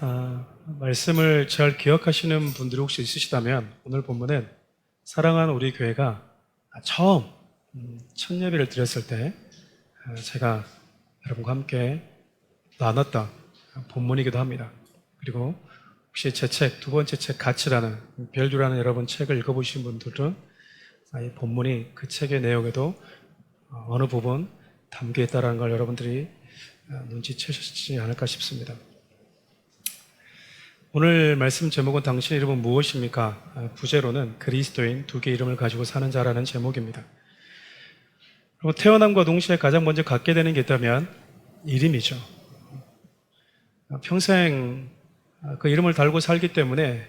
말씀을 잘 기억하시는 분들이 혹시 있으시다면 오늘 본문은 사랑하는 우리 교회가 처음 첫 예배를 드렸을 때 제가 여러분과 함께 나눴던 본문이기도 합니다. 그리고 혹시 제 책, 두 번째 책 가치라는 별주라는 여러분 책을 읽어보신 분들은 이 본문이 그 책의 내용에도 어느 부분 담겨 있다는 걸 여러분들이 눈치채셨지 않을까 싶습니다. 오늘 말씀 제목은 당신의 이름은 무엇입니까? 부제로는 그리스도인 두 개의 이름을 가지고 사는 자라는 제목입니다. 그리고 태어남과 동시에 가장 먼저 갖게 되는 게 있다면 이름이죠. 평생 그 이름을 달고 살기 때문에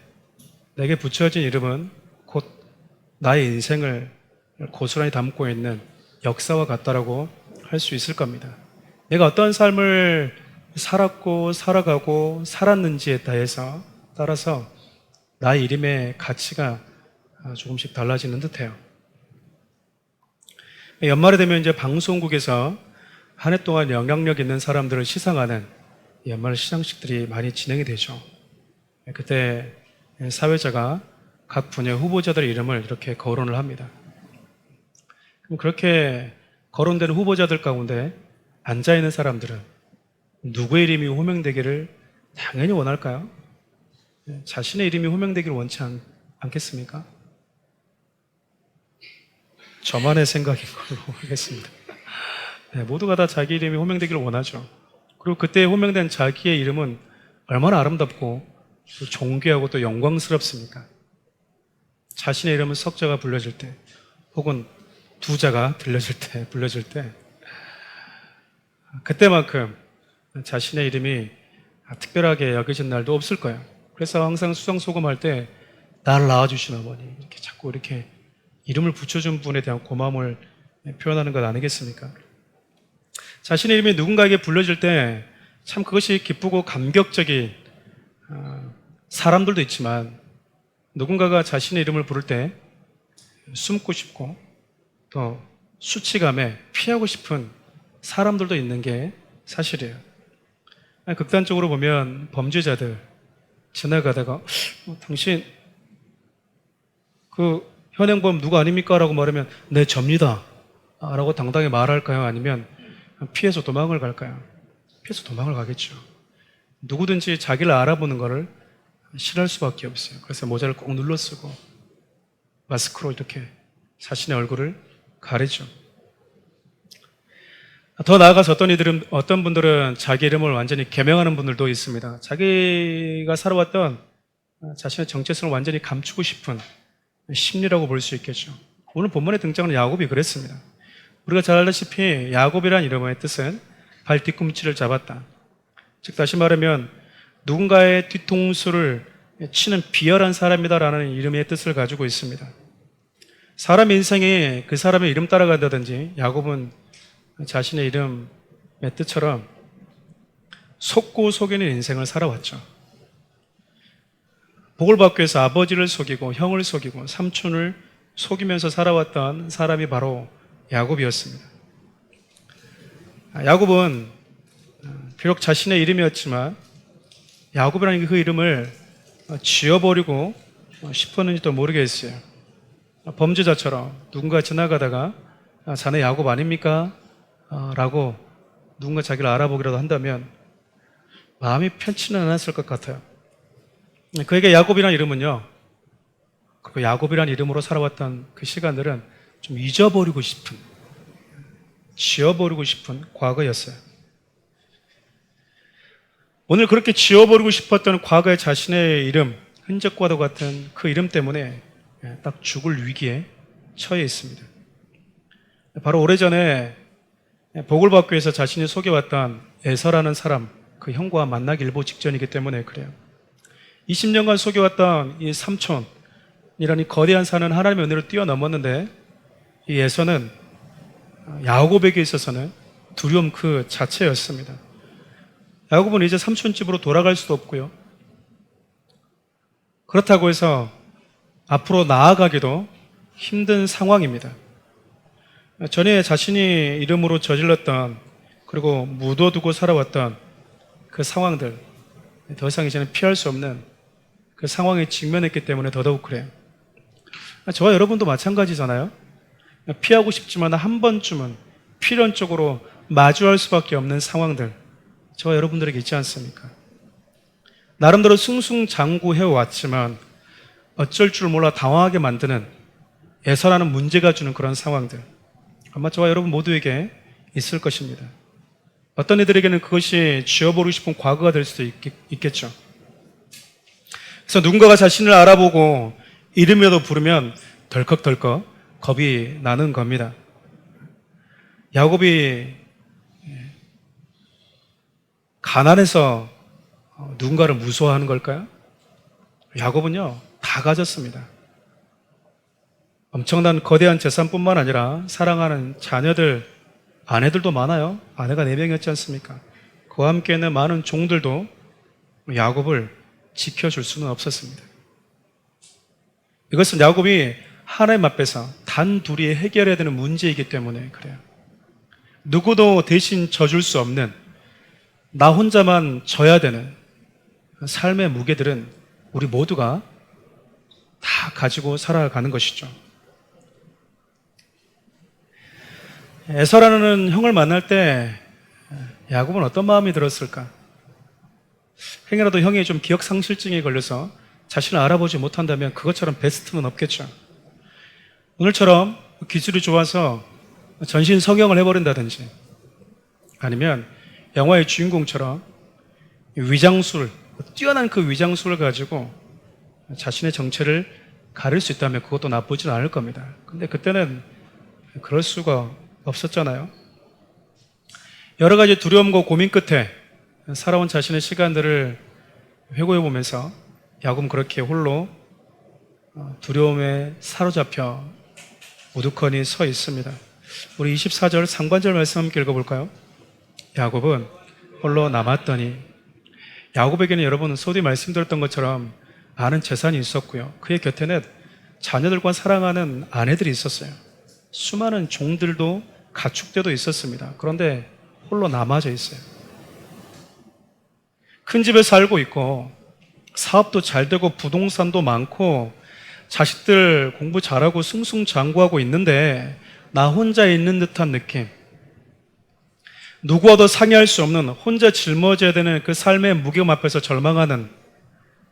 내게 붙여진 이름은 곧 나의 인생을 고스란히 담고 있는 역사와 같다라고 할 수 있을 겁니다. 내가 어떤 삶을 살았고 살아가고 살았는지에 따라서 나의 이름의 가치가 조금씩 달라지는 듯해요. 연말에 되면 이제 방송국에서 한 해 동안 영향력 있는 사람들을 시상하는 연말 시상식들이 많이 진행이 되죠. 그때 사회자가 각 분야 후보자들의 이름을 이렇게 거론을 합니다. 그럼 그렇게 거론되는 후보자들 가운데 앉아있는 사람들은 누구의 이름이 호명되기를 당연히 원할까요? 자신의 이름이 호명되기를 원치 않겠습니까? 저만의 생각인 걸로 하겠습니다. 모두가 다 자기 이름이 호명되기를 원하죠. 그리고 그때 호명된 자기의 이름은 얼마나 아름답고 또 존귀하고 또 영광스럽습니까? 자신의 이름은 석자가 불려질 때 혹은 두자가 불려질 때 그때만큼 자신의 이름이 특별하게 여겨진 날도 없을 거예요. 그래서 항상 수상소감할 때 나를 낳아주신 어머니 이렇게 자꾸 이렇게 이름을 붙여준 분에 대한 고마움을 표현하는 것 아니겠습니까? 자신의 이름이 누군가에게 불려질 때 참 그것이 기쁘고 감격적인 사람들도 있지만 누군가가 자신의 이름을 부를 때 숨고 싶고 또 수치감에 피하고 싶은 사람들도 있는 게 사실이에요. 극단적으로 보면 범죄자들 지나가다가 당신 그 현행범 누구 아닙니까? 라고 말하면 네 접니다 라고 당당히 말할까요? 아니면 피해서 도망을 갈까요? 피해서 도망을 가겠죠. 누구든지 자기를 알아보는 것을 싫어할 수밖에 없어요. 그래서 모자를 꼭 눌러 쓰고 마스크로 이렇게 자신의 얼굴을 가리죠. 더 나아가서 어떤 분들은 자기 이름을 완전히 개명하는 분들도 있습니다. 자기가 살아왔던 자신의 정체성을 완전히 감추고 싶은 심리라고 볼 수 있겠죠. 오늘 본문에 등장하는 야곱이 그랬습니다. 우리가 잘 알다시피 야곱이라는 이름의 뜻은 발 뒤꿈치를 잡았다. 즉 다시 말하면 누군가의 뒤통수를 치는 비열한 사람이다라는 이름의 뜻을 가지고 있습니다. 사람 인생에 그 사람의 이름 따라간다든지 야곱은 자신의 이름의 뜻처럼 속고 속이는 인생을 살아왔죠. 복을 받기 위해서 아버지를 속이고 형을 속이고 삼촌을 속이면서 살아왔던 사람이 바로 야곱이었습니다. 야곱은 비록 자신의 이름이었지만 야곱이라는 그 이름을 지워버리고 싶었는지도 모르겠어요. 범죄자처럼 누군가 지나가다가 자네 야곱 아닙니까? 라고 누군가 자기를 알아보기라도 한다면 마음이 편치는 않았을 것 같아요. 그에게 야곱이라는 이름은요, 그 야곱이라는 이름으로 살아왔던 그 시간들은 좀 잊어버리고 싶은, 지워버리고 싶은 과거였어요. 오늘 그렇게 지워버리고 싶었던 과거의 자신의 이름, 흔적과도 같은 그 이름 때문에 딱 죽을 위기에 처해 있습니다. 바로 오래전에 복을 받기 위해서 자신이 속여왔던 에서라는 사람, 그 형과 만나기 일보 직전이기 때문에 그래요. 20년간 속여왔던 이 삼촌이라는 거대한 산은 하나님의 은혜로 뛰어넘었는데 이 에서는 야곱에게 있어서는 두려움 그 자체였습니다. 야곱은 이제 삼촌 집으로 돌아갈 수도 없고요. 그렇다고 해서 앞으로 나아가기도 힘든 상황입니다. 전에 자신이 이름으로 저질렀던 그리고 묻어두고 살아왔던 그 상황들, 더 이상 이제는 피할 수 없는 그 상황에 직면했기 때문에 더더욱 그래요. 저와 여러분도 마찬가지잖아요. 피하고 싶지만 한 번쯤은 필연적으로 마주할 수밖에 없는 상황들, 저와 여러분들에게 있지 않습니까? 나름대로 승승장구해왔지만 어쩔 줄 몰라 당황하게 만드는 예서라는 문제가 주는 그런 상황들, 아마 저와 여러분 모두에게 있을 것입니다. 어떤 이들에게는 그것이 지워버리고 싶은 과거가 될 수도 있겠죠. 그래서 누군가가 자신을 알아보고 이름이라도 부르면 덜컥덜컥 겁이 나는 겁니다. 야곱이 가난해서 누군가를 무서워하는 걸까요? 야곱은요, 다 가졌습니다. 엄청난 거대한 재산뿐만 아니라 사랑하는 자녀들, 아내들도 많아요. 아내가 4명이었지 않습니까? 그와 함께 있는 많은 종들도 야곱을 지켜줄 수는 없었습니다. 이것은 야곱이 하나님 앞에서 단 둘이 해결해야 되는 문제이기 때문에 그래요. 누구도 대신 져줄 수 없는, 나 혼자만 져야 되는 삶의 무게들은 우리 모두가 다 가지고 살아가는 것이죠. 에서라는 형을 만날 때 야곱은 어떤 마음이 들었을까? 행여라도 형이 좀 기억상실증에 걸려서 자신을 알아보지 못한다면 그것처럼 베스트는 없겠죠. 오늘처럼 기술이 좋아서 전신 성형을 해버린다든지, 아니면 영화의 주인공처럼 위장술, 뛰어난 그 위장술을 가지고 자신의 정체를 가릴 수 있다면 그것도 나쁘진 않을 겁니다. 근데 그때는 그럴 수가 없었잖아요. 여러 가지 두려움과 고민 끝에 살아온 자신의 시간들을 회고해 보면서 야곱은 그렇게 홀로 두려움에 사로잡혀 우두커니 서 있습니다. 우리 24절 상반절 말씀 함께 읽어볼까요? 야곱은 홀로 남았더니, 야곱에게는 여러분 소위 말씀드렸던 것처럼 많은 재산이 있었고요. 그의 곁에는 자녀들과 사랑하는 아내들이 있었어요. 수많은 종들도 가축대도 있었습니다. 그런데 홀로 남아져 있어요. 큰 집에 살고 있고 사업도 잘 되고 부동산도 많고 자식들 공부 잘하고 승승장구하고 있는데 나 혼자 있는 듯한 느낌, 누구와도 상의할 수 없는, 혼자 짊어져야 되는 그 삶의 무게감 앞에서 절망하는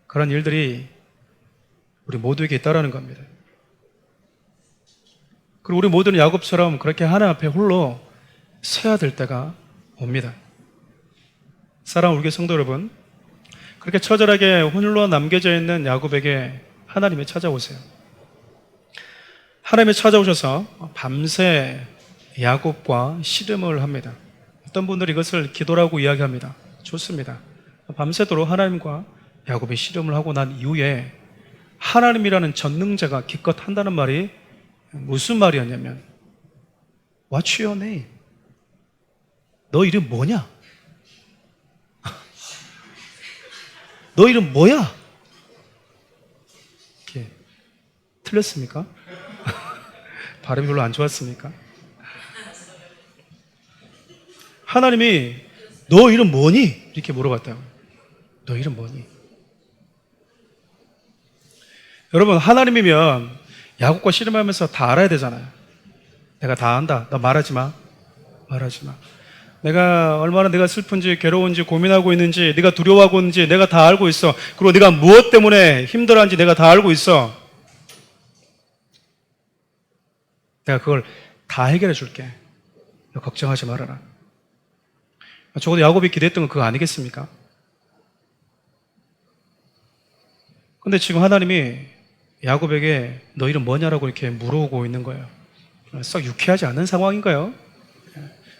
그런 일들이 우리 모두에게 있다라는 겁니다. 그리고 우리 모두는 야곱처럼 그렇게 하나님 앞에 홀로 서야 될 때가 옵니다. 사랑하는 우리 교회 성도 여러분, 그렇게 처절하게 홀로 남겨져 있는 야곱에게 하나님이 찾아오세요. 하나님이 찾아오셔서 밤새 야곱과 씨름을 합니다. 어떤 분들이 이것을 기도라고 이야기합니다. 좋습니다. 밤새도록 하나님과 야곱이 씨름을 하고 난 이후에 하나님이라는 전능자가 기껏 한다는 말이 무슨 말이었냐면, What's your name? 너 이름 뭐냐? 너 이름 뭐야? 이렇게 틀렸습니까? 발음이 별로 안 좋았습니까? 하나님이 너 이름 뭐니? 이렇게 물어봤다고. 너 이름 뭐니? 여러분, 하나님이면 야곱과 씨름하면서 다 알아야 되잖아요. 내가 다 안다. 너 말하지 마. 말하지 마. 내가 얼마나 내가 슬픈지 괴로운지 고민하고 있는지, 네가 두려워하고 있는지 내가 다 알고 있어. 그리고 네가 무엇 때문에 힘들어하는지 내가 다 알고 있어. 내가 그걸 다 해결해 줄게. 너 걱정하지 말아라. 적어도 야곱이 기대했던 건 그거 아니겠습니까? 근데 지금 하나님이 야곱에게 너 이름 뭐냐라고 이렇게 물어오고 있는 거예요. 썩 유쾌하지 않은 상황인가요?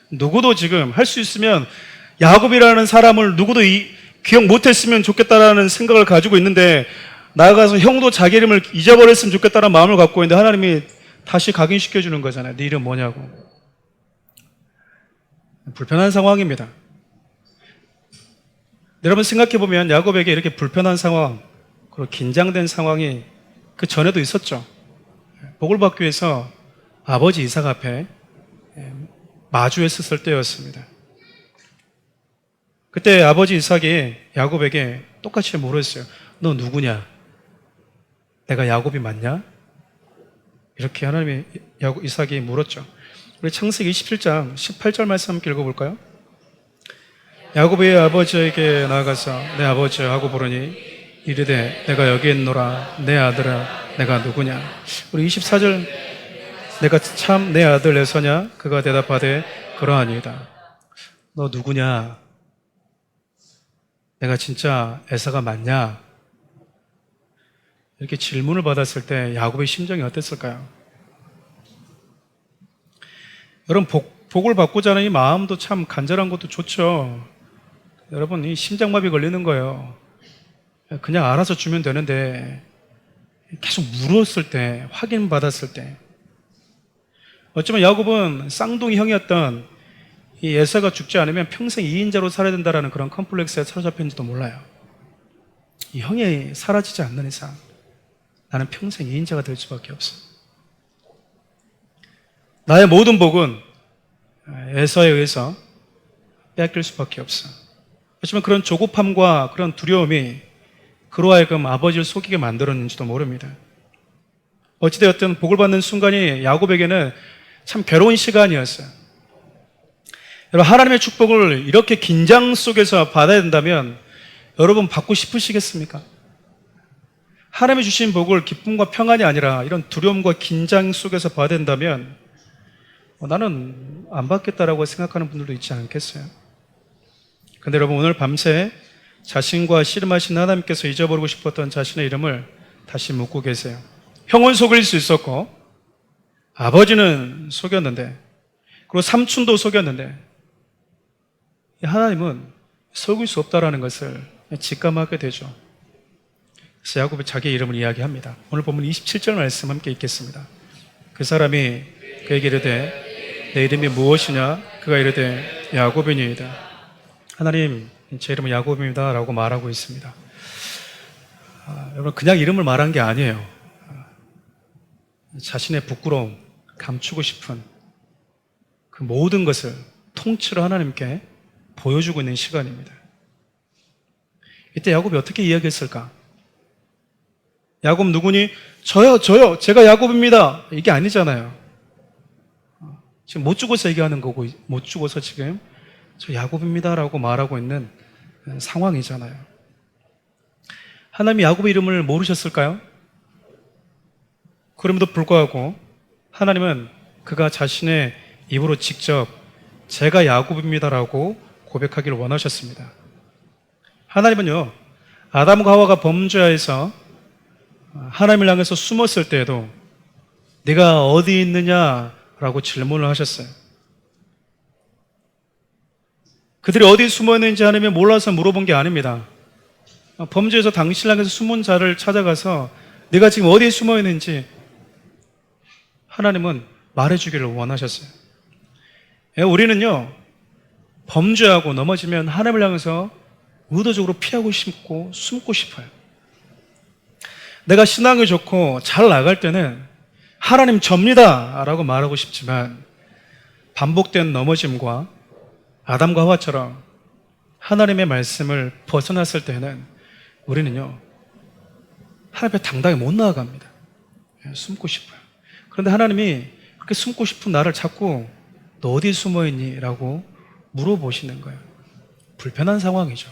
누구도 지금 할 수 있으면 야곱이라는 사람을 누구도 기억 못했으면 좋겠다라는 생각을 가지고 있는데, 나아가서 형도 자기 이름을 잊어버렸으면 좋겠다는 마음을 갖고 있는데 하나님이 다시 각인시켜 주는 거잖아요. 네 이름 뭐냐고. 불편한 상황입니다. 여러분 생각해보면 야곱에게 이렇게 불편한 상황, 그리고 긴장된 상황이 그 전에도 있었죠. 복을 받기 위해서 아버지 이삭 앞에 마주했었을 때였습니다. 그때 아버지 이삭이 야곱에게 똑같이 물었어요. 너 누구냐? 내가 야곱이 맞냐? 이렇게 하나님이 이삭이 물었죠. 우리 창세기 27장 18절 말씀 함께 읽어볼까요? 야곱이 아버지에게 나아가서 내 아버지 하고 부르니 이르되 내가 여기 있노라. 내 아들아 내가 누구냐? 우리 24절 내가 참 내 아들 에서냐? 그가 대답하되 그러하니이다. 너 누구냐? 내가 진짜 에서가 맞냐? 이렇게 질문을 받았을 때 야곱의 심정이 어땠을까요? 여러분 복을 받고자 하는 이 마음도 참 간절한 것도 좋죠. 여러분 이 심장마비 걸리는 거예요. 그냥 알아서 주면 되는데 계속 물었을 때, 확인받았을 때 어쩌면 야곱은 쌍둥이 형이었던 이 에서가 죽지 않으면 평생 2인자로 살아야 된다는 그런 컴플렉스에 사로잡혔는지도 몰라요. 이 형이 사라지지 않는 이상 나는 평생 2인자가 될 수밖에 없어. 나의 모든 복은 에서에 의해서 뺏길 수밖에 없어. 하지만 그런 조급함과 그런 두려움이 그로 하여금 아버지를 속이게 만들었는지도 모릅니다. 어찌되었든 복을 받는 순간이 야곱에게는 참 괴로운 시간이었어요. 여러분 하나님의 축복을 이렇게 긴장 속에서 받아야 된다면 여러분 받고 싶으시겠습니까? 하나님이 주신 복을 기쁨과 평안이 아니라 이런 두려움과 긴장 속에서 받아야 된다면 나는 안 받겠다라고 생각하는 분들도 있지 않겠어요? 근데 여러분 오늘 밤새 자신과 씨름하신 하나님께서 잊어버리고 싶었던 자신의 이름을 다시 묻고 계세요. 형은 속일 수 있었고 아버지는 속였는데 그리고 삼촌도 속였는데 하나님은 속일 수 없다라는 것을 직감하게 되죠. 그래서 야곱이 자기의 이름을 이야기합니다. 오늘 보면 27절 말씀 함께 읽겠습니다. 그 사람이 그에게 이르되 내 이름이 무엇이냐? 그가 이르되 야곱이니이다. 하나님 제 이름은 야곱입니다 라고 말하고 있습니다. 여러분 그냥 이름을 말한 게 아니에요. 자신의 부끄러움, 감추고 싶은 그 모든 것을 통째로 하나님께 보여주고 있는 시간입니다. 이때 야곱이 어떻게 이야기했을까? 야곱 누구니? 저요 제가 야곱입니다 이게 아니잖아요. 지금 못 죽어서 얘기하는 거고 못 죽어서 지금 저 야곱입니다 라고 말하고 있는 상황이잖아요. 하나님이 야곱의 이름을 모르셨을까요? 그럼에도 불구하고 하나님은 그가 자신의 입으로 직접 제가 야곱입니다 라고 고백하기를 원하셨습니다. 하나님은요 아담과 하와가 범죄하여서 하나님을 향해서 숨었을 때에도 네가 어디 있느냐라고 질문을 하셨어요. 그들이 어디 숨어있는지 하나님이 몰라서 물어본 게 아닙니다. 범죄에서 당신을 향해서 숨은 자를 찾아가서 네가 지금 어디에 숨어있는지 하나님은 말해주기를 원하셨어요. 우리는요 범죄하고 넘어지면 하나님을 향해서 의도적으로 피하고 싶고 숨고 싶어요. 내가 신앙이 좋고 잘 나갈 때는 하나님 접니다 라고 말하고 싶지만 반복된 넘어짐과 아담과 하와처럼 하나님의 말씀을 벗어났을 때는 우리는요 하나님 앞에 당당히 못 나아갑니다. 숨고 싶어요. 그런데 하나님이 그렇게 숨고 싶은 나를 자꾸 너 어디에 숨어있니? 라고 물어보시는 거예요. 불편한 상황이죠.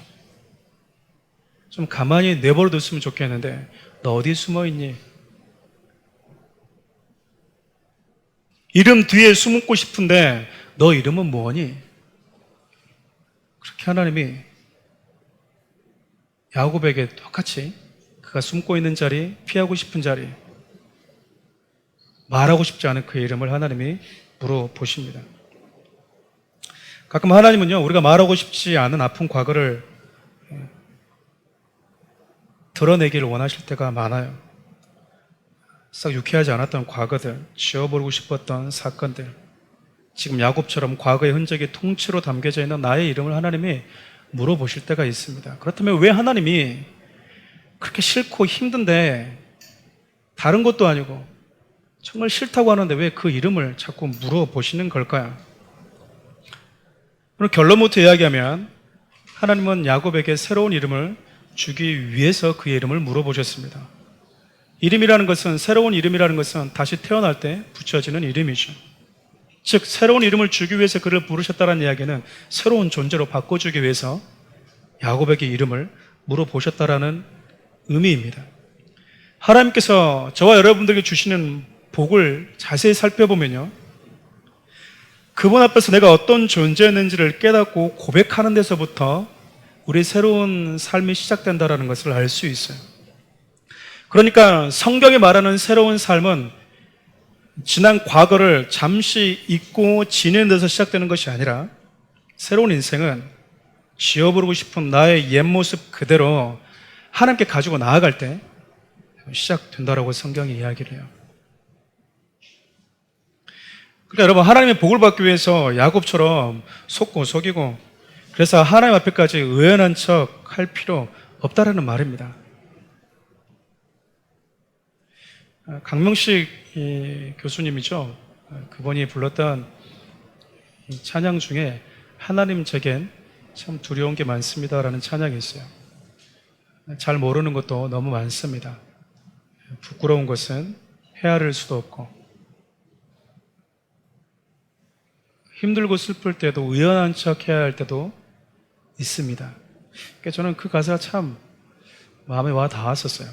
좀 가만히 내버려뒀으면 좋겠는데 너 어디에 숨어있니? 이름 뒤에 숨고 싶은데 너 이름은 뭐니? 그렇게 하나님이 야곱에게 똑같이 그가 숨고 있는 자리, 피하고 싶은 자리, 말하고 싶지 않은 그의 이름을 하나님이 물어보십니다. 가끔 하나님은요 우리가 말하고 싶지 않은 아픈 과거를 드러내기를 원하실 때가 많아요. 싹 유쾌하지 않았던 과거들, 지워버리고 싶었던 사건들, 지금 야곱처럼 과거의 흔적이 통째로 담겨져 있는 나의 이름을 하나님이 물어보실 때가 있습니다. 그렇다면 왜 하나님이 그렇게 싫고 힘든데 다른 것도 아니고 정말 싫다고 하는데 왜 그 이름을 자꾸 물어보시는 걸까요? 그럼 결론부터 이야기하면 하나님은 야곱에게 새로운 이름을 주기 위해서 그의 이름을 물어보셨습니다. 이름이라는 것은, 새로운 이름이라는 것은 다시 태어날 때 붙여지는 이름이죠. 즉 새로운 이름을 주기 위해서 그를 부르셨다는 이야기는 새로운 존재로 바꿔주기 위해서 야곱에게 이름을 물어보셨다라는 의미입니다. 하나님께서 저와 여러분들에게 주시는 복을 자세히 살펴보면요, 그분 앞에서 내가 어떤 존재였는지를 깨닫고 고백하는 데서부터 우리 새로운 삶이 시작된다는 것을 알 수 있어요. 그러니까 성경이 말하는 새로운 삶은 지난 과거를 잠시 잊고 지내는 데서 시작되는 것이 아니라, 새로운 인생은 지어부르고 싶은 나의 옛 모습 그대로 하나님께 가지고 나아갈 때 시작된다라고 성경이 이야기를 해요. 그러니까 여러분, 하나님의 복을 받기 위해서 야곱처럼 속고 속이고 그래서 하나님 앞에까지 의연한 척 할 필요 없다라는 말입니다. 강명식 교수님이죠. 그분이 불렀던 찬양 중에 하나님 제겐 참 두려운 게 많습니다라는 찬양이 있어요. 잘 모르는 것도 너무 많습니다. 부끄러운 것은 헤아릴 수도 없고, 힘들고 슬플 때도 의연한 척 해야 할 때도 있습니다. 그러니까 저는 그 가사가 참 마음에 와 닿았었어요.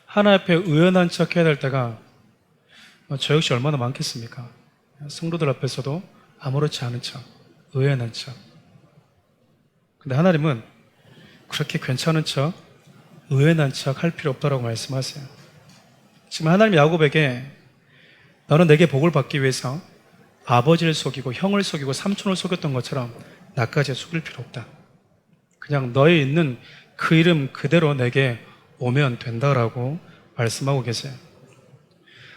하나 앞에 의연한 척 해야 될 때가 저 역시 얼마나 많겠습니까? 성도들 앞에서도 아무렇지 않은 척, 의연한 척. 근데 하나님은 그렇게 괜찮은 척, 의연한 척 할 필요 없다고 말씀하세요. 지금 하나님 야곱에게 너는 내게 복을 받기 위해서 아버지를 속이고 형을 속이고 삼촌을 속였던 것처럼 나까지 속일 필요 없다. 그냥 너의 있는 그 이름 그대로 내게 오면 된다라고 말씀하고 계세요.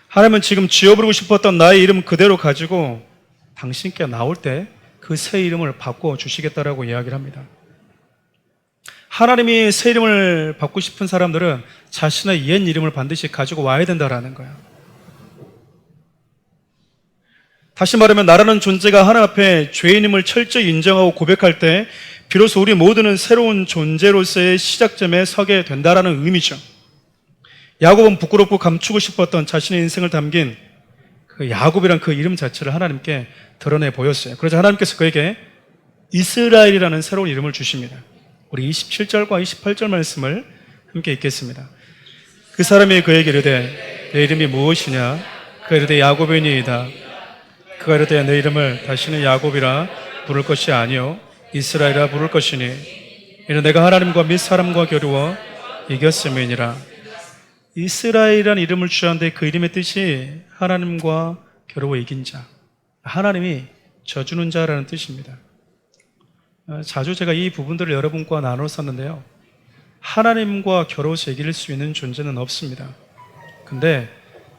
하나님은 지금 지어부르고 싶었던 나의 이름 그대로 가지고 당신께 나올 때 그 새 이름을 바꿔 주시겠다라고 이야기를 합니다. 하나님이 새 이름을 받고 싶은 사람들은 자신의 옛 이름을 반드시 가지고 와야 된다라는 거예요. 다시 말하면 나라는 존재가 하나님 앞에 죄인임을 철저히 인정하고 고백할 때 비로소 우리 모두는 새로운 존재로서의 시작점에 서게 된다라는 의미죠. 야곱은 부끄럽고 감추고 싶었던 자신의 인생을 담긴 그 야곱이란 그 이름 자체를 하나님께 드러내 보였어요. 그래서 하나님께서 그에게 이스라엘이라는 새로운 이름을 주십니다. 우리 27절과 28절 말씀을 함께 읽겠습니다. 그 사람이 그에게 이르되 내 이름이 무엇이냐? 그가 이르되 야곱이니이다. 그가 이르되 내 이름을 다시는 야곱이라 부를 것이 아니요 이스라엘이라 부를 것이니 이는 내가 하나님과 및 사람과 겨루어 이겼음이니라. 이스라엘이라는 이름을 주셨는데 그 이름의 뜻이 하나님과 겨루어 이긴 자, 하나님이 져주는 자라는 뜻입니다. 자주 제가 이 부분들을 여러분과 나눴었는데요, 하나님과 겨루어서 이길 수 있는 존재는 없습니다. 근데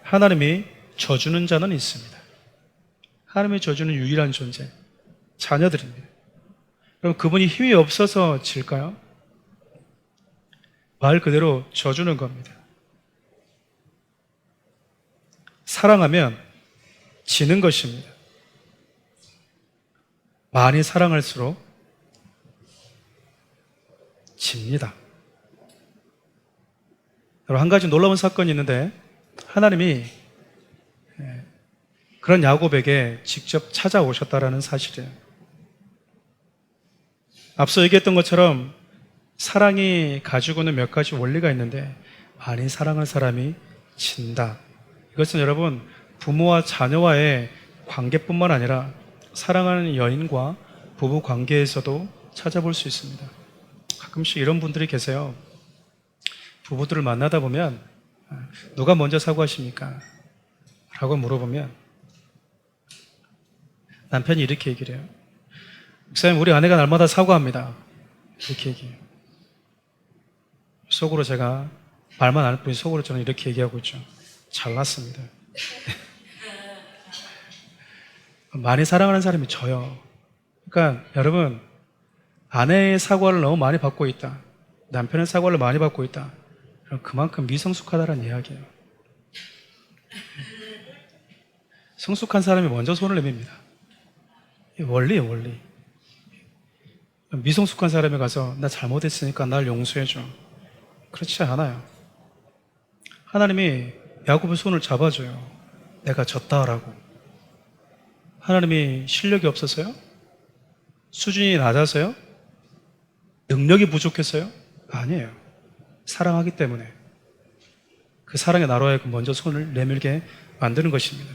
하나님이 져주는 자는 있습니다. 하나님이 져주는 유일한 존재, 자녀들입니다. 그럼 그분이 힘이 없어서 질까요? 말 그대로 져주는 겁니다. 사랑하면 지는 것입니다. 많이 사랑할수록 집니다. 여러분, 한 가지 놀라운 사건이 있는데 하나님이 그런 야곱에게 직접 찾아오셨다라는 사실이에요. 앞서 얘기했던 것처럼 사랑이 가지고는 몇 가지 원리가 있는데 많이 사랑한 사람이 진다. 이것은 여러분 부모와 자녀와의 관계뿐만 아니라 사랑하는 연인과 부부 관계에서도 찾아볼 수 있습니다. 가끔씩 이런 분들이 계세요. 부부들을 만나다 보면 누가 먼저 사과하십니까? 라고 물어보면 남편이 이렇게 얘기를 해요. 목사님, 우리 아내가 날마다 사과합니다. 이렇게 얘기해요. 속으로 제가 말만 안 할 뿐이 속으로 저는 이렇게 얘기하고 있죠. 잘났습니다. 많이 사랑하는 사람이 저요. 그러니까 여러분, 아내의 사과를 너무 많이 받고 있다, 남편의 사과를 많이 받고 있다, 그럼 그만큼 미성숙하다는 이야기예요. 성숙한 사람이 먼저 손을 내밉니다. 원리예요, 원리. 미성숙한 사람이 가서 나 잘못했으니까 날 용서해줘. 그렇지 않아요. 하나님이 야곱의 손을 잡아줘요. 내가 졌다라고. 하나님이 실력이 없어서요? 수준이 낮아서요? 능력이 부족해서요? 아니에요. 사랑하기 때문에. 그 사랑의 나로 하여금 먼저 손을 내밀게 만드는 것입니다.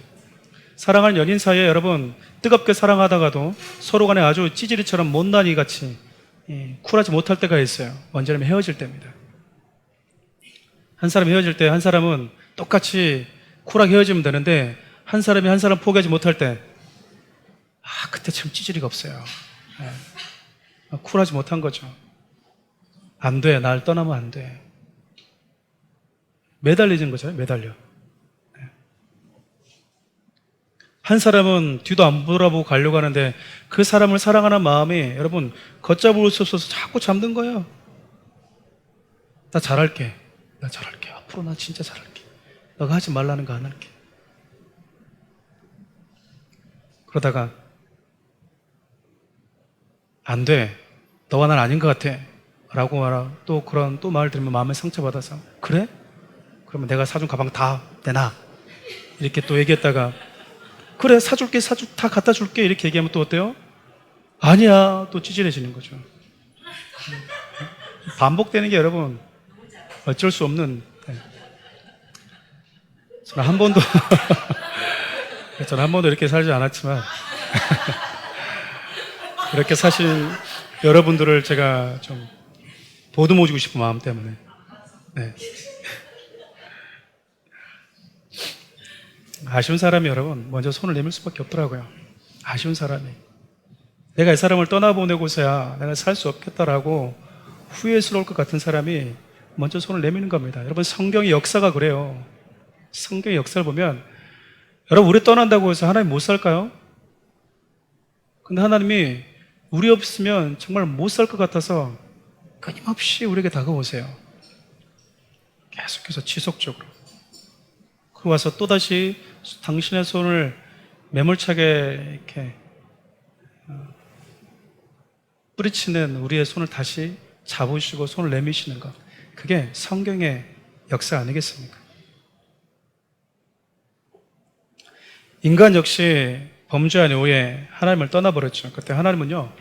사랑하는 연인 사이에 여러분 뜨겁게 사랑하다가도 서로 간에 아주 찌질이처럼 못난이 같이 쿨하지 못할 때가 있어요. 언제냐면 헤어질 때입니다. 한 사람이 헤어질 때 한 사람은 똑같이 쿨하게 헤어지면 되는데 한 사람이 한 사람 포기하지 못할 때 그때 참 찌질이가 없어요. 쿨하지 못한 거죠. 안 돼. 날 떠나면 안 돼. 매달리는 거죠. 매달려. 한 사람은 뒤도 안 돌아보고 가려고 하는데 그 사람을 사랑하는 마음이 여러분 걷잡을 수 없어서 자꾸 잠든 거예요. 나 잘할게. 나 잘할게. 앞으로 나 진짜 잘할게. 너가 하지 말라는 거 안 할게. 그러다가 안 돼. 너와 난 아닌 것 같아. 라고 말하 또 그런 또 말을 들으면 마음에 상처받아서 그래? 그러면 내가 사준 가방 다 내놔. 이렇게 또 얘기했다가 그래 사줄게 다 갖다 줄게 이렇게 얘기하면 또 어때요? 아니야. 또 찌질해지는 거죠. 반복되는 게 여러분 어쩔 수 없는 저는 한 번도 이렇게 살지 않았지만 이렇게 사실 여러분들을 제가 좀 보듬어주고 싶은 마음 때문에 아쉬운 사람이 여러분 먼저 손을 내밀 수밖에 없더라고요. 아쉬운 사람이 내가 이 사람을 떠나보내고서야 내가 살 수 없겠다라고 후회스러울 것 같은 사람이 먼저 손을 내미는 겁니다. 여러분 성경의 역사가 그래요. 성경의 역사를 보면 여러분 우리 떠난다고 해서 하나님 못 살까요? 근데 하나님이 우리 없으면 정말 못 살 것 같아서 끊임없이 우리에게 다가오세요. 계속해서 지속적으로. 그리고 와서 또다시 당신의 손을 매몰차게 이렇게 뿌리치는 우리의 손을 다시 잡으시고 손을 내미시는 것. 그게 성경의 역사 아니겠습니까? 인간 역시 범죄한 이후에 하나님을 떠나버렸죠. 그때 하나님은요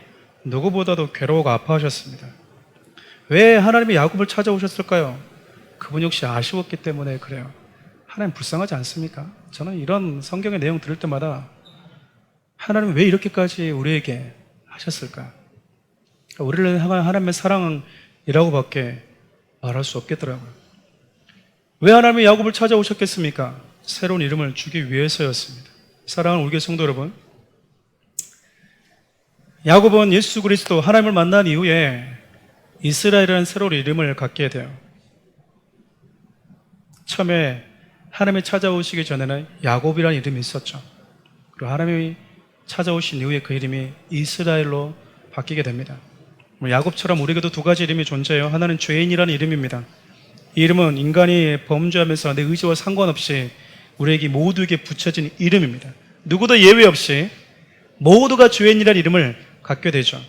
누구보다도 괴로워하고 아파하셨습니다. 왜 하나님이 야곱을 찾아오셨을까요? 그분 역시 아쉬웠기 때문에 그래요. 하나님 불쌍하지 않습니까? 저는 이런 성경의 내용 들을 때마다 하나님은 왜 이렇게까지 우리에게 하셨을까? 그러니까 우리를 향한 하나님의 사랑이라고밖에 말할 수 없겠더라고요. 왜 하나님이 야곱을 찾아오셨겠습니까? 새로운 이름을 주기 위해서였습니다. 사랑하는 우리 교회 성도 여러분, 야곱은 예수 그리스도 하나님을 만난 이후에 이스라엘이라는 새로운 이름을 갖게 돼요. 처음에 하나님이 찾아오시기 전에는 야곱이라는 이름이 있었죠. 그리고 하나님이 찾아오신 이후에 그 이름이 이스라엘로 바뀌게 됩니다. 야곱처럼 우리에게도 두 가지 이름이 존재해요. 하나는 죄인이라는 이름입니다. 이 이름은 인간이 범죄하면서 내 의지와 상관없이 우리에게 모두에게 붙여진 이름입니다. 누구도 예외 없이 모두가 죄인이라는 이름을 갖게 되죠.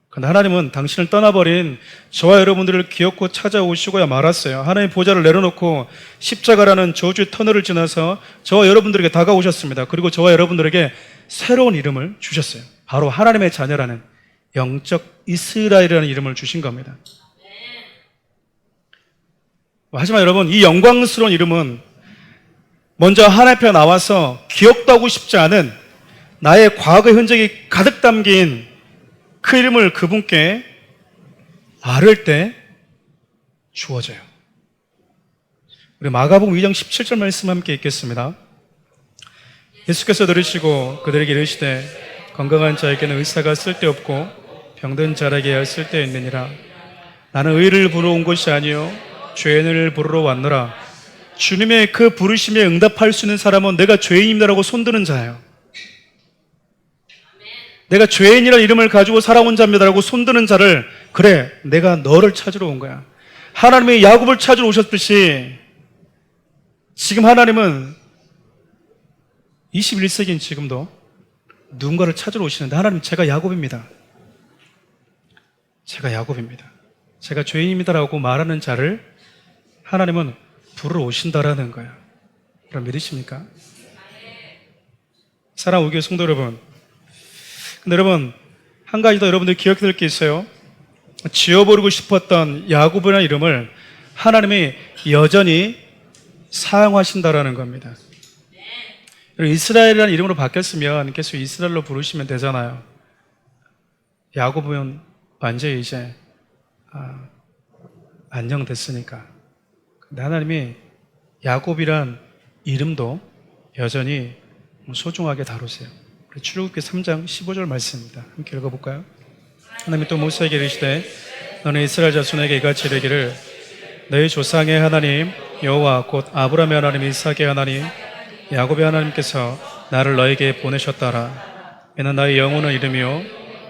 그런데 하나님은 당신을 떠나버린 저와 여러분들을 기어코 찾아오시고야 말았어요. 하나님 보좌를 내려놓고 십자가라는 저주의 터널을 지나서 저와 여러분들에게 다가오셨습니다. 그리고 저와 여러분들에게 새로운 이름을 주셨어요. 바로 하나님의 자녀라는 영적 이스라엘이라는 이름을 주신 겁니다. 하지만 여러분, 이 영광스러운 이름은 먼저 하나님 앞에 나와서 기억도 하고 싶지 않은 나의 과거 흔적이 가득 담긴 그 이름을 그분께 아를 때 주어져요. 우리 마가복음 2장 17절 말씀 함께 읽겠습니다. 예수께서 들으시고 그들에게 이르시되 건강한 자에게는 의사가 쓸데없고 병든 자에게야 쓸데있느니라. 나는 의를 부르러 온 것이 아니요 죄인을 부르러 왔노라. 주님의 그 부르심에 응답할 수 있는 사람은 내가 죄인입니다라고 손드는 자예요. 내가 죄인이라는 이름을 가지고 살아온 자입니다라고 손드는 자를, 그래, 내가 너를 찾으러 온 거야. 하나님이 야곱을 찾으러 오셨듯이 지금 하나님은 21세기인 지금도 누군가를 찾으러 오시는데, 하나님, 제가 야곱입니다. 제가 야곱입니다. 제가 죄인입니다라고 말하는 자를 하나님은 부르러 오신다라는 거예요. 여러분 믿으십니까? 사랑하는 우리 교회 성도 여러분, 근데 여러분 한 가지 더 여러분들 기억해야 될 게 있어요. 지워버리고 싶었던 야곱이라는 이름을 하나님이 여전히 사용하신다라는 겁니다. 이스라엘이라는 이름으로 바뀌었으면 계속 이스라엘로 부르시면 되잖아요. 야곱은 완전히 이제 안녕됐으니까. 근데 하나님이 야곱이란 이름도 여전히 소중하게 다루세요. 출애굽기 3장 15절 말씀입니다. 함께 읽어볼까요? 하나님이 또 모세에게 이르시되 너는 이스라엘 자손에게 이같이 이르기를 너희 조상의 하나님 여호와 곧 아브라함의 하나님 이삭의 하나님 야곱의 하나님께서 나를 너에게 보내셨다라. 이는 나의 영원한 이름이요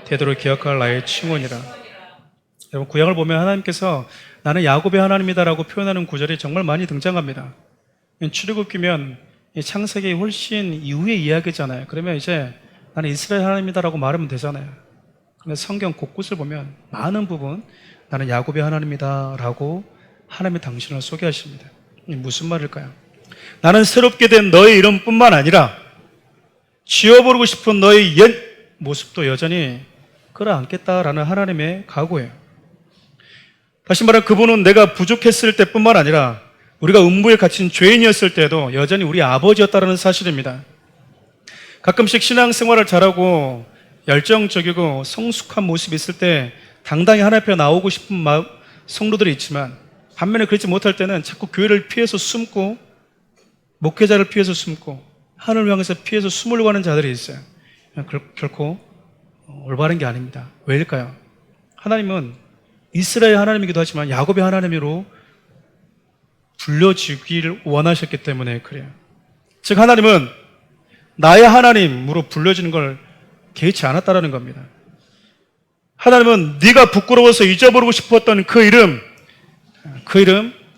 대도를 기억할 나의 칭원이라. 여러분 구약을 보면 하나님께서 나는 야곱의 하나님이다라고 표현하는 구절이 정말 많이 등장합니다. 출애굽기면 창세기 훨씬 이후의 이야기잖아요. 그러면 이제 나는 이스라엘 하나님이다라고 말하면 되잖아요. 근데 성경 곳곳을 보면 많은 부분 나는 야곱의 하나님이다라고 하나님이 당신을 소개하십니다. 무슨 말일까요? 나는 새롭게 된 너의 이름뿐만 아니라 지워버리고 싶은 너의 옛 모습도 여전히 끌어안겠다라는 하나님의 각오예요. 다시 말해 그분은 내가 부족했을 때뿐만 아니라 우리가 음부에 갇힌 죄인이었을 때도 여전히 우리 아버지였다는 사실입니다. 가끔씩 신앙생활을 잘하고 열정적이고 성숙한 모습이 있을 때 당당히 하나님 앞에 나오고 싶은 성도들이 있지만 반면에 그렇지 못할 때는 자꾸 교회를 피해서 숨고 목회자를 피해서 숨고 하늘을 향해서 피해서 숨으려고 하는 자들이 있어요. 결코 올바른 게 아닙니다. 왜일까요? 하나님은 이스라엘 하나님이기도 하지만 야곱의 하나님으로 불려지기를 원하셨기 때문에 그래요. 즉 하나님은 나의 하나님으로 불려지는 걸 개의치 않았다라는 겁니다. 하나님은 네가 부끄러워서 잊어버리고 싶었던 그 이름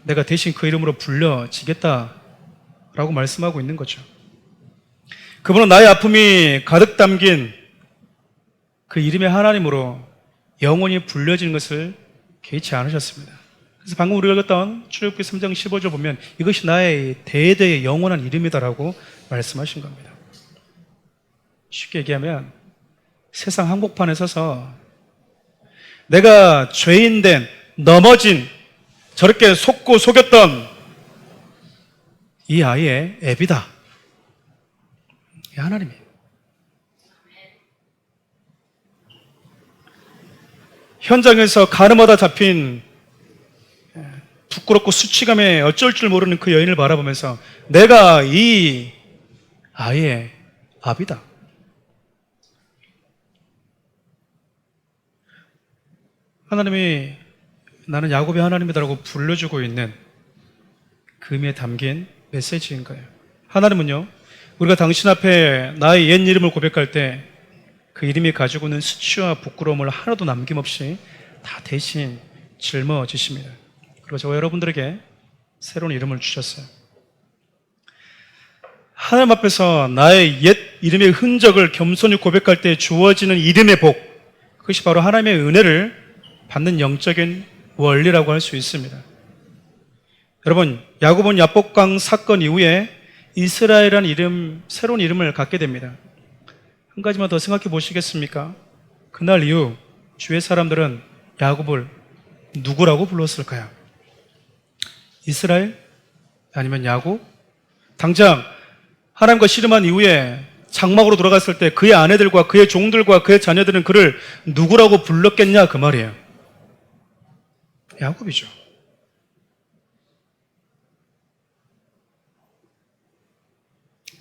내가 대신 그 이름으로 불려지겠다라고 말씀하고 있는 거죠. 그분은 나의 아픔이 가득 담긴 그 이름의 하나님으로 영원히 불려지는 것을 개의치 않으셨습니다. 그래서 방금 우리가 읽었던 출애굽기 3장 15절 보면 이것이 나의 대대의 영원한 이름이다라고 말씀하신 겁니다. 쉽게 얘기하면 세상 한복판에 서서 내가 죄인된 넘어진 저렇게 속고 속였던 이 아이의 애비다. 이 하나님이에요. 현장에서 가늠하다 잡힌 부끄럽고 수치감에 어쩔 줄 모르는 그 여인을 바라보면서 내가 이 아이의 아비다. 하나님이 나는 야곱의 하나님이다라고 불러주고 있는 그 의미에 담긴 메시지인 거예요. 하나님은요, 우리가 당신 앞에 나의 옛 이름을 고백할 때 그 이름이 가지고 있는 수치와 부끄러움을 하나도 남김없이 다 대신 짊어지십니다. 그리고 저와 여러분들에게 새로운 이름을 주셨어요. 하나님 앞에서 나의 옛 이름의 흔적을 겸손히 고백할 때 주어지는 이름의 복, 그것이 바로 하나님의 은혜를 받는 영적인 원리라고 할 수 있습니다. 여러분, 야곱은 야복강 사건 이후에 이스라엘이라는 이름, 새로운 이름을 갖게 됩니다. 한 가지만 더 생각해 보시겠습니까? 그날 이후 주의 사람들은 야곱을 누구라고 불렀을까요? 이스라엘? 아니면 야곱? 당장 하나님과 씨름한 이후에 장막으로 돌아갔을 때 그의 아내들과 그의 종들과 그의 자녀들은 그를 누구라고 불렀겠냐 그 말이에요. 야곱이죠.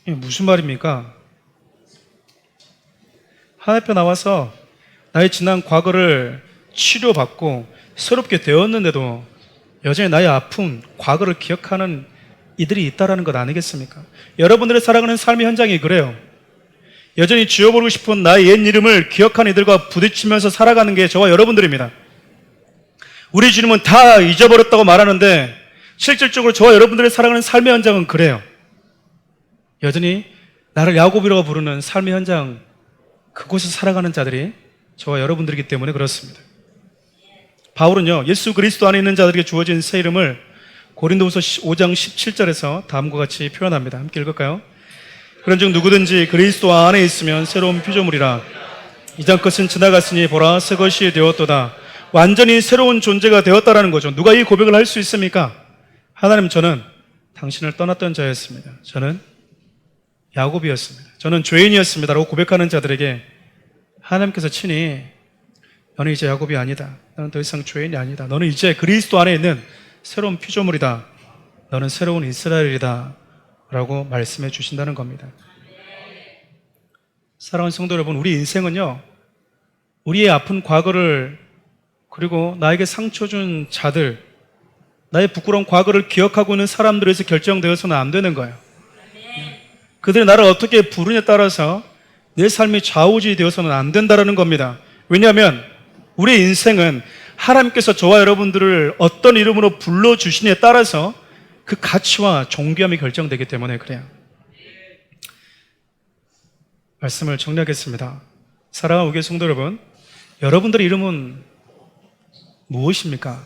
이게 무슨 말입니까? 하나님 앞에 나와서 나의 지난 과거를 치료받고 새롭게 되었는데도 여전히 나의 아픔, 과거를 기억하는 이들이 있다는 것 아니겠습니까? 여러분들의 살아가는 삶의 현장이 그래요. 여전히 지워버리고 싶은 나의 옛 이름을 기억하는 이들과 부딪히면서 살아가는 게 저와 여러분들입니다. 우리 주님은 다 잊어버렸다고 말하는데 실질적으로 저와 여러분들의 살아가는 삶의 현장은 그래요. 여전히 나를 야곱이라고 부르는 삶의 현장, 그곳에서 살아가는 자들이 저와 여러분들이기 때문에 그렇습니다. 바울은요, 예수 그리스도 안에 있는 자들에게 주어진 새 이름을 고린도후서 5장 17절에서 다음과 같이 표현합니다. 함께 읽을까요? 그런즉 누구든지 그리스도 안에 있으면 새로운 피조물이라. 이전 것은 지나갔으니 보라 새 것이 되었도다. 완전히 새로운 존재가 되었다라는 거죠. 누가 이 고백을 할 수 있습니까? 하나님, 저는 당신을 떠났던 자였습니다. 저는 야곱이었습니다. 저는 죄인이었습니다 라고 고백하는 자들에게 하나님께서 친히 너는 이제 야곱이 아니다. 너는 더 이상 죄인이 아니다. 너는 이제 그리스도 안에 있는 새로운 피조물이다. 너는 새로운 이스라엘이다 라고 말씀해 주신다는 겁니다. 사랑하는 성도 여러분, 우리 인생은요, 우리의 아픈 과거를, 그리고 나에게 상처 준 자들, 나의 부끄러운 과거를 기억하고 있는 사람들에서 결정되어서는 안 되는 거예요. 그들이 나를 어떻게 부르냐에 따라서 내 삶이 좌우지 되어서는 안 된다는 겁니다. 왜냐하면 우리의 인생은 하나님께서 저와 여러분들을 어떤 이름으로 불러주시냐에 따라서 그 가치와 존귀함이 결정되기 때문에 그래요. 말씀을 정리하겠습니다. 사랑하는 우리 성도 여러분, 여러분들의 이름은 무엇입니까?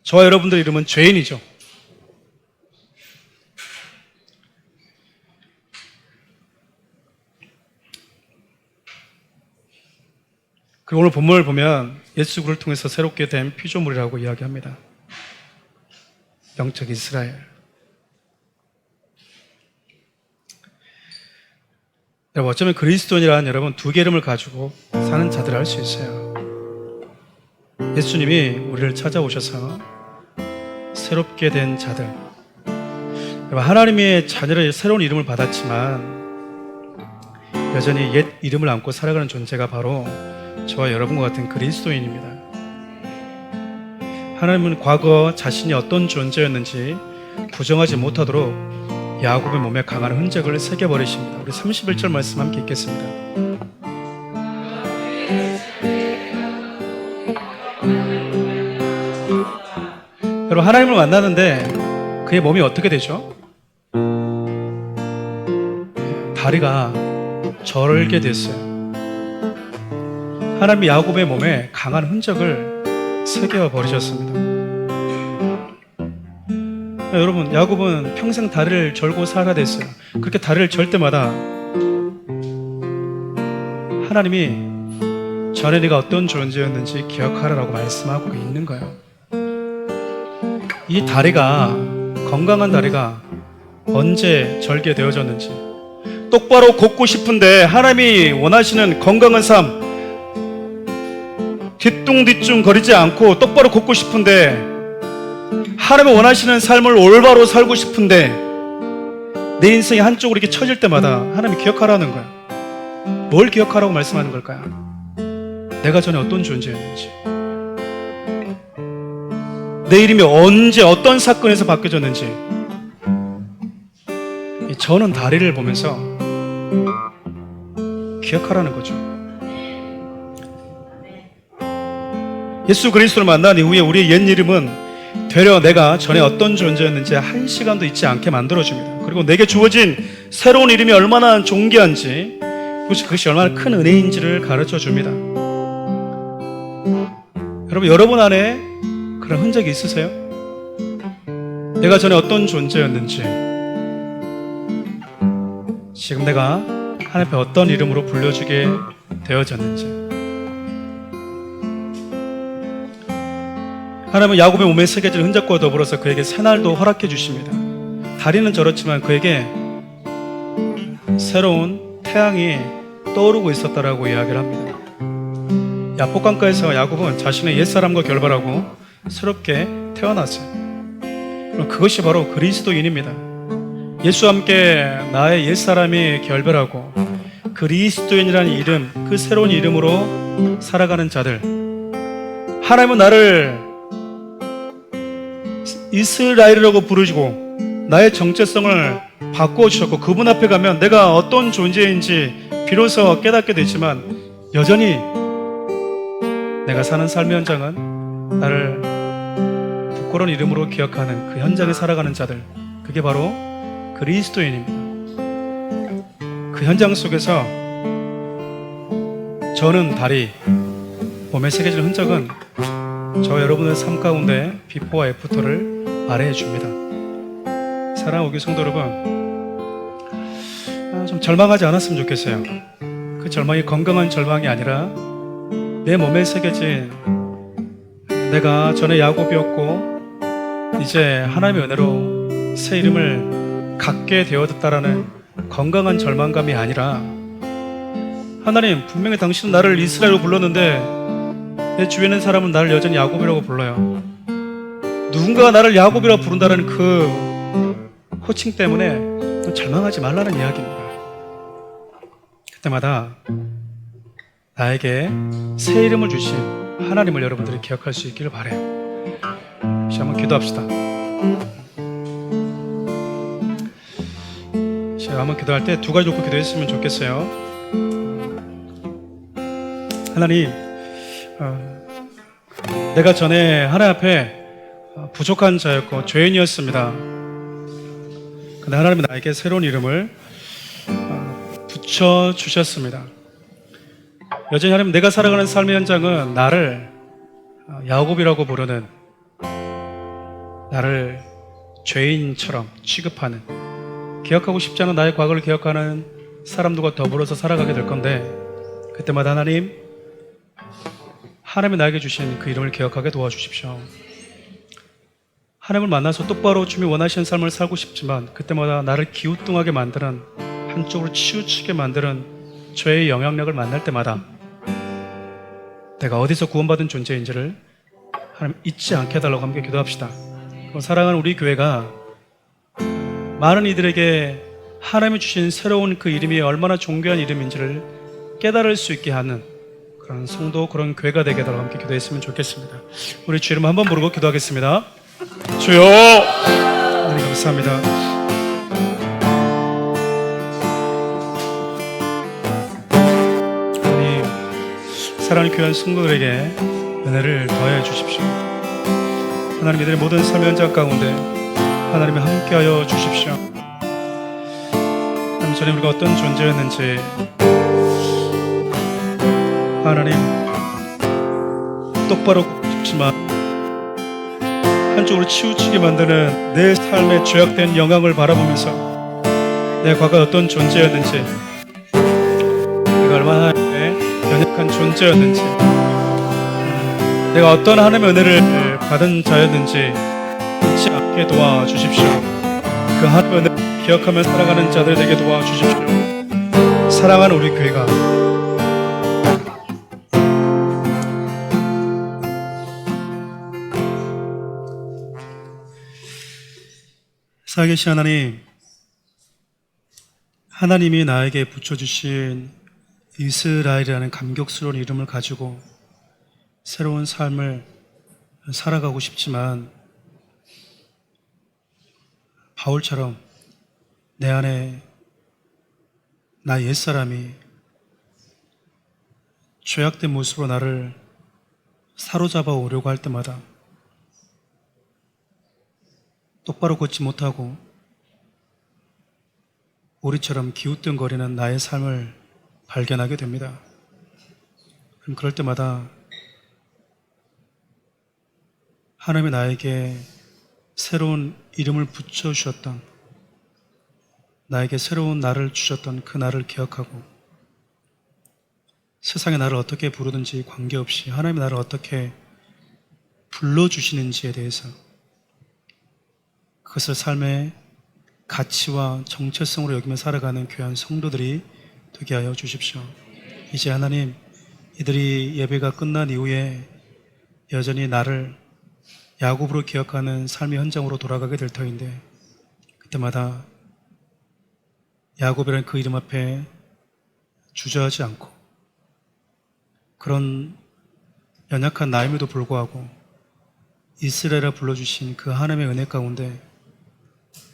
저와 여러분들의 이름은 죄인이죠. 그리고 오늘 본문을 보면 예수 그리스도를 통해서 새롭게 된 피조물이라고 이야기합니다. 영적 이스라엘. 여러분, 어쩌면 그리스도인이란 여러분 두 개 이름을 가지고 사는 자들을 알 수 있어요. 예수님이 우리를 찾아오셔서 새롭게 된 자들. 여러분, 하나님의 자녀를 새로운 이름을 받았지만 여전히 옛 이름을 안고 살아가는 존재가 바로 저와 여러분과 같은 그리스도인입니다. 하나님은 과거 자신이 어떤 존재였는지 부정하지 못하도록 야곱의 몸에 강한 흔적을 새겨버리십니다. 우리 31절 말씀 함께 읽겠습니다. 여러분, 하나님을 만나는데 그의 몸이 어떻게 되죠? 다리가 절게 됐어요. 하나님이 야곱의 몸에 강한 흔적을 새겨 버리셨습니다. 여러분, 야곱은 평생 다리를 절고 살아야 됐어요. 그렇게 다리를 절 때마다 하나님이 전에 네가 어떤 존재였는지 기억하라라고 말씀하고 있는 거예요. 이 다리가, 건강한 다리가 언제 절게 되어졌는지, 똑바로 걷고 싶은데 하나님이 원하시는 건강한 삶, 뒤뚱뒤뚱 거리지 않고 똑바로 걷고 싶은데, 하나님이 원하시는 삶을 올바로 살고 싶은데 내 인생이 한쪽으로 이렇게 처질 때마다 하나님이 기억하라는 거야. 뭘 기억하라고 말씀하는 걸까요? 내가 전에 어떤 존재였는지, 내 이름이 언제 어떤 사건에서 바뀌어졌는지. 저는 다리를 보면서 기억하라는 거죠. 예수 그리스도를 만난 이후에 우리의 옛 이름은 되려 내가 전에 어떤 존재였는지 한 시간도 잊지 않게 만들어줍니다. 그리고 내게 주어진 새로운 이름이 얼마나 존귀한지, 그것이 얼마나 큰 은혜인지를 가르쳐줍니다. 여러분 안에 그런 흔적이 있으세요? 내가 전에 어떤 존재였는지, 지금 내가 하나님 앞에 어떤 이름으로 불려주게 되어졌는지. 하나님은 야곱의 몸에 새겨진 흔적과 더불어서 그에게 새날도 허락해 주십니다. 다리는 저렇지만 그에게 새로운 태양이 떠오르고 있었다라고 이야기를 합니다. 야복강가에서 야곱은 자신의 옛사람과 결별하고 새롭게 태어났어요. 그럼 그것이 바로 그리스도인입니다. 예수와 함께 나의 옛사람이 결별하고 그리스도인이라는 이름, 그 새로운 이름으로 살아가는 자들. 하나님은 나를 이스라엘이라고 부르시고 나의 정체성을 바꾸어 주셨고, 그분 앞에 가면 내가 어떤 존재인지 비로소 깨닫게 되지만 여전히 내가 사는 삶의 현장은 나를 부끄러운 이름으로 기억하는 그 현장에 살아가는 자들, 그게 바로 그리스도인입니다. 그 현장 속에서 저는 다리, 몸에 새겨질 흔적은 저와 여러분의 삶 가운데 비포와 애프터를 말해 줍니다. 사랑하는 우리 성도 여러분, 좀 절망하지 않았으면 좋겠어요. 그 절망이 건강한 절망이 아니라 내 몸에 새겨진, 내가 전에 야곱이었고 이제 하나님의 은혜로 새 이름을 갖게 되었다라는 건강한 절망감이 아니라, 하나님 분명히 당신은 나를 이스라엘로 불렀는데 내 주위에 있는 사람은 나를 여전히 야곱이라고 불러요. 누군가가 나를 야곱이라고 부른다는 그 호칭 때문에 절망하지 말라는 이야기입니다. 그때마다 나에게 새 이름을 주신 하나님을 여러분들이 기억할 수 있기를 바라요. 다시 한번 기도합시다. 제가 한번 기도할 때 두 가지 놓고 기도했으면 좋겠어요. 하나님, 내가 전에 하나님 앞에 부족한 자였고 죄인이었습니다. 근데 하나님은 나에게 새로운 이름을 붙여주셨습니다. 여전히 하나님, 내가 살아가는 삶의 현장은 나를 야곱이라고 부르는, 나를 죄인처럼 취급하는, 기억하고 싶지 않은 나의 과거를 기억하는 사람들과 더불어서 살아가게 될 건데, 그때마다 하나님이 나에게 주신 그 이름을 기억하게 도와주십시오. 하나님을 만나서 똑바로 주님이 원하시는 삶을 살고 싶지만 그때마다 나를 기우뚱하게 만드는, 한쪽으로 치우치게 만드는 죄의 영향력을 만날 때마다 내가 어디서 구원받은 존재인지를 하나님 잊지 않게 해달라고 함께 기도합시다. 사랑하는 우리 교회가 많은 이들에게 하나님이 주신 새로운 그 이름이 얼마나 존귀한 이름인지를 깨달을 수 있게 하는 그런 성도, 그런 교회가 되게 해달라고 함께 기도했으면 좋겠습니다. 우리 주 이름 한번 부르고 기도하겠습니다. 주여, 하나님 감사합니다. 하나님, 사랑하는 귀한 성도들에게 은혜를 더해 주십시오. 하나님, 이들의 모든 삶의 현장 가운데 하나님이 함께하여 주십시오. 하나님, 전에 우리가 어떤 존재였는지 하나님 똑바로 싶지만 한쪽으로 치우치게 만드는 내 삶의 죄악된 영향을 바라보면서 내 과거에 어떤 존재였는지, 내가 얼마나 연약한 존재였는지, 내가 어떤 하나님의 은혜를 받은 자였는지 잊지 않게 도와주십시오. 그 하나님의 은혜를 기억하며 살아가는 자들 되게 도와주십시오. 사랑하는 우리 교회가 살아계신 하나님, 하나님이 나에게 붙여주신 이스라엘이라는 감격스러운 이름을 가지고 새로운 삶을 살아가고 싶지만 바울처럼 내 안에 나 옛사람이 죄악된 모습으로 나를 사로잡아 오려고 할 때마다 똑바로 걷지 못하고 오리처럼 기우뚱거리는 나의 삶을 발견하게 됩니다. 그럼 그럴 때마다 하나님이 나에게 새로운 이름을 붙여주셨던, 나에게 새로운 나를 주셨던 그 나를 기억하고 세상에 나를 어떻게 부르든지 관계없이 하나님이 나를 어떻게 불러주시는지에 대해서 그것을 삶의 가치와 정체성으로 여기며 살아가는 귀한 성도들이 되게 하여 주십시오. 이제 하나님, 이들이 예배가 끝난 이후에 여전히 나를 야곱으로 기억하는 삶의 현장으로 돌아가게 될 터인데, 그때마다 야곱이라는 그 이름 앞에 주저하지 않고 그런 연약한 나임에도 불구하고 이스라엘을 불러주신 그 하나님의 은혜 가운데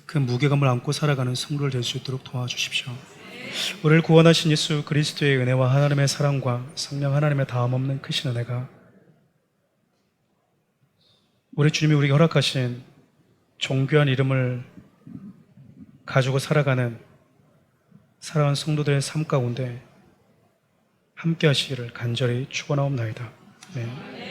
그 무게감을 안고 살아가는 성도를 될 수 있도록 도와주십시오. 우리를 구원하신 예수 그리스도의 은혜와 하나님의 사랑과 성령 하나님의 다함없는 크신 은혜가 우리 주님이 우리에게 허락하신 존귀한 이름을 가지고 살아가는 사랑하는 성도들의 삶 가운데 함께 하시기를 간절히 축원하옵나이다. 네.